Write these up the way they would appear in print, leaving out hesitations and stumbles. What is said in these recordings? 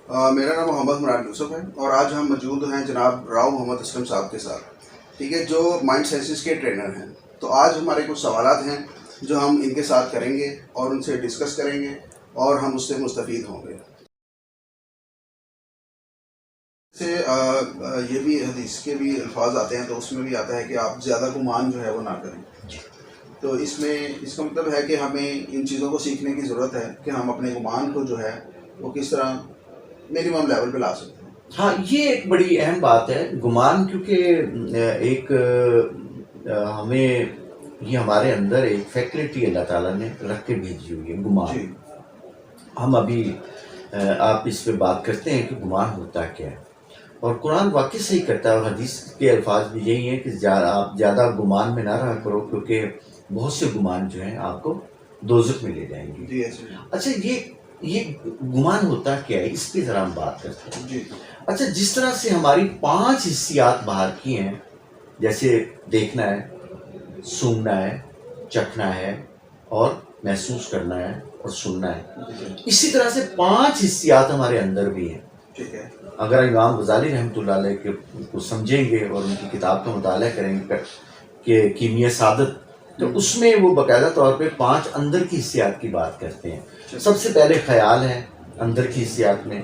میرا نام محمد مراد یوسف ہے اور آج ہم موجود ہیں جناب راؤ محمد اسلم صاحب کے ساتھ، ٹھیک ہے، جو مائنڈ سائنسز کے ٹرینر ہیں۔ تو آج ہمارے کچھ سوالات ہیں جو ہم ان کے ساتھ کریں گے اور ان سے ڈسکس کریں گے اور ہم اس سے مستفید ہوں گے۔ سے یہ بھی حدیث کے بھی الفاظ آتے ہیں، تو اس میں بھی آتا ہے کہ آپ زیادہ گمان جو ہے وہ نہ کریں۔ تو اس میں اس کا مطلب ہے کہ ہمیں ان چیزوں کو سیکھنے کی ضرورت ہے کہ ہم اپنے گمان کو جو ہے وہ کس طرح منیمم لیول پہ لا سکتے ہیں۔ ہاں، یہ ایک بڑی اہم بات ہے گمان، کیونکہ ایک ہمیں یہ ہمارے اندر ایک فیکلٹی اللہ تعالیٰ نے رکھ کے بھیجی ہوئی ہے، گمان۔ جی ہم ابھی آپ اس پہ بات کرتے ہیں کہ گمان ہوتا کیا ہے، اور قرآن واقعی صحیح کرتا ہے، اور حدیث کے الفاظ بھی یہی ہیں کہ آپ زیادہ گمان میں نہ رہا کرو، کیونکہ بہت سے گمان جو ہیں آپ کو دوزخ میں لے جائیں گے۔ جی ایسے اچھا، یہ گمان ہوتا کیا ہے، اس پہ ذرا ہم بات کرتے ہیں۔ جی اچھا، جس طرح سے ہماری 5 حسیات باہر کی ہیں، جیسے دیکھنا ہے، سونگھنا ہے، چکھنا ہے اور محسوس کرنا ہے اور سننا ہے، اسی طرح سے 5 حسیات ہمارے اندر بھی ہیں۔ ٹھیک ہے۔ اگر امام غزالی رحمۃ اللہ علیہ کو سمجھیں گے اور ان کی کتاب کا مطالعہ کریں گے کہ کیمیا سعادت، تو اس میں وہ باقاعدہ طور پہ 5 اندر کی حسیات کی بات کرتے ہیں۔ سب سے پہلے خیال ہے اندر کی حسیات میں،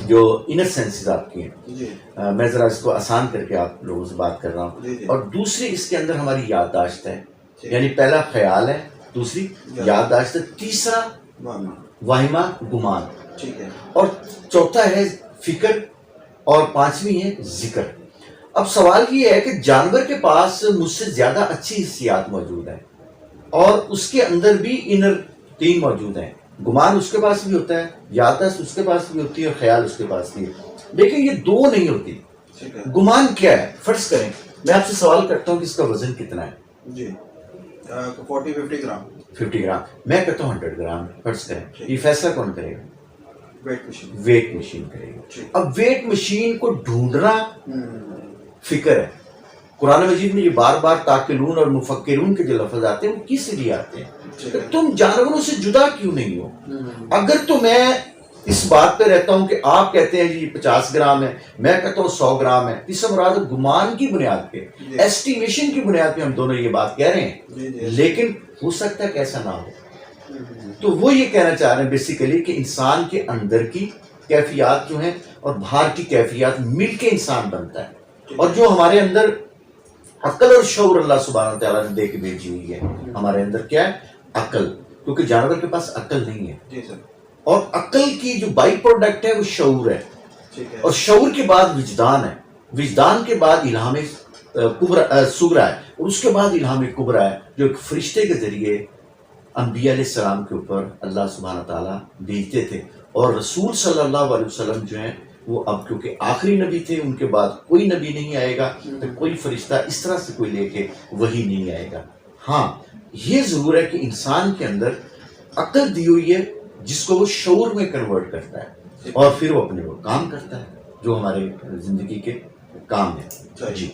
جو انر سینسز آپ کی ہیں۔ میں ذرا اس کو آسان کر کے آپ لوگوں سے بات کر رہا ہوں۔ اور دوسری اس کے اندر ہماری یادداشت ہے، یعنی پہلا خیال ہے، دوسری یادداشت ہے، تیسرا واہمہ گمان، ٹھیک ہے، اور چوتھا ہے فکر، اور 5ویں ہے ذکر۔ اب سوال یہ ہے کہ جانور کے پاس مجھ سے زیادہ اچھی حسیات موجود ہیں، اور اس کے اندر بھی انر 3 موجود ہیں۔ گمان اس کے پاس بھی ہوتا ہے، یادداشت اس کے پاس بھی ہوتی ہے، اور خیال اس کے پاس بھی ہے، لیکن یہ 2 نہیں ہوتی۔ گمان کیا ہے؟ فرض کریں میں آپ سے سوال کرتا ہوں کہ اس کا وزن کتنا ہے؟ جی 40-50 گرام۔ 50 گرام، میں کہتا ہوں 100 گرام فرض کریں۔ یہ فیصلہ کون کرے گا؟ ویٹ مشین کرے گا۔ اب ویٹ مشین کو ڈھونڈنا فکر ہے۔ قرآن مجید میں یہ بار بار تاکلون اور مفکرون کے جو لفظ آتے ہیں وہ کس لیے آتے ہیں؟ کہ تم جانوروں سے جدا کیوں نہیں ہو؟ اگر تو میں اس بات پہ رہتا ہوں کہ آپ کہتے ہیں جی 50 گرام ہے، میں کہتا ہوں 100 گرام ہے، اس سے مراد گمان کی بنیاد پہ، ایسٹیمیشن کی بنیاد پہ ہم دونوں یہ بات کہہ رہے ہیں، لیکن ہو سکتا ہے کہ ایسا نہ ہو۔ تو وہ یہ کہنا چاہ رہے ہیں بیسیکلی کہ انسان کے اندر کی کیفیات جو ہیں اور باہر کی کیفیات مل کے انسان بنتا ہے، اور جو ہمارے اندر عقل اور شعور اللہ سبحانہ تعالیٰ نے دے کے بھیجی ہوئی ہے، ہمارے اندر کیا ہے؟ عقل، کیونکہ جانور کے پاس عقل نہیں ہے، اور عقل کی جو بائی پروڈکٹ ہے وہ شعور ہے، اور شعور کے بعد وجدان ہے، وجدان کے بعد الہام صغریٰ ہے، اور اس کے بعد الہام کبریٰ ہے، جو ایک فرشتے کے ذریعے انبیاء علیہ السلام کے اوپر اللہ سبحانہ تعالیٰ بھیجتے تھے، اور رسول صلی اللہ علیہ وسلم جو ہیں وہ اب کیونکہ آخری نبی تھے، ان کے بعد کوئی نبی نہیں آئے گا، تو کوئی فرشتہ اس طرح سے کوئی لے کے وہی نہیں آئے گا۔ ہاں، یہ ضرور ہے کہ انسان کے اندر عقل دی ہوئی ہے جس کو وہ شعور میں کنورٹ کرتا ہے، اور پھر وہ اپنے وہ کام کرتا ہے جو ہمارے زندگی کے کام ہے۔ جی